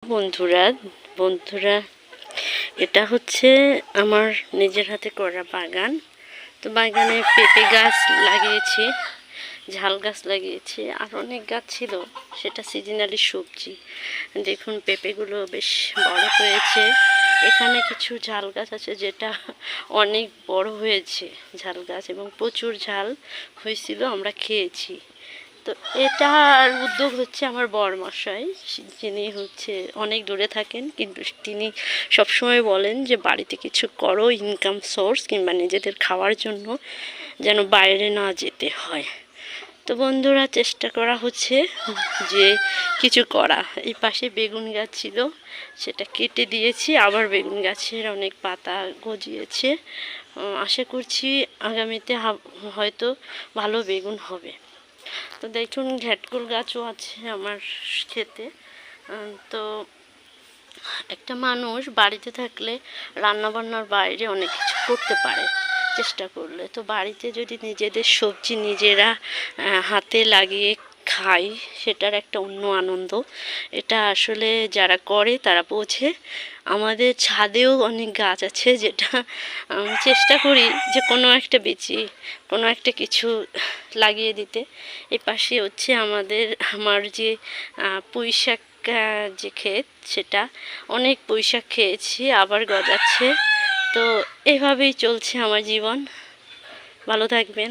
বন্ধুরা বন্ধুরা এটা হচ্ছে আমার নিজের হাতে করা বাগান। তো বাগানে পেঁপে গাছ লাগিয়েছি, ঝাল গাছ লাগিয়েছি, আর অনেক গাছ ছিল, সেটা সিজনালি সবজি। দেখুন পেঁপেগুলো বেশ বড় হয়েছে। এখানে কিছু ঝাল গাছ আছে যেটা অনেক বড় হয়েছে ঝাল গাছ, এবং প্রচুর ঝাল হয়েছিল, আমরা খেয়েছি। তো এটার উদ্যোগ হচ্ছে আমার বরমশাই, যিনি হচ্ছে অনেক দূরে থাকেন, কিন্তু তিনি সবসময় বলেন যে বাড়িতে কিছু করো, ইনকাম সোর্স কিংবা নিজেদের খাওয়ার জন্য, যেন বাইরে না যেতে হয়। তো বন্ধুরা চেষ্টা করা হচ্ছে যে কিছু করা। এই পাশে বেগুন গাছ ছিল, সেটা কেটে দিয়েছি, আবার বেগুন গাছের অনেক পাতা গজিয়েছে। আশা করছি আগামীতে হয়তো ভালো বেগুন হবে। তো দেখুন ঘ্যাটকুল গাছও আছে আমার ক্ষেতে। তো একটা মানুষ বাড়িতে থাকলে রান্নাবান্নার বাইরে অনেক কিছু করতে পারে চেষ্টা করলে। তো বাড়িতে যদি নিজেদের সবজি নিজেরা হাতে লাগিয়ে খাই, সেটার একটা অন্য আনন্দ। এটা আসলে যারা করে তারা বোঝে। আমাদের ছাদেও অনেক গাছ আছে, যেটা আমি চেষ্টা করি যে কোনো একটা বেচি, কোনো একটা কিছু লাগিয়ে দিতে। এই পাশে হচ্ছে আমার যে পুঁই শাক যে ক্ষেত, সেটা অনেক পুঁই শাক খেয়েছি, আবার গজাচ্ছে। তো এভাবেই চলছে আমার জীবন। ভালো থাকবেন।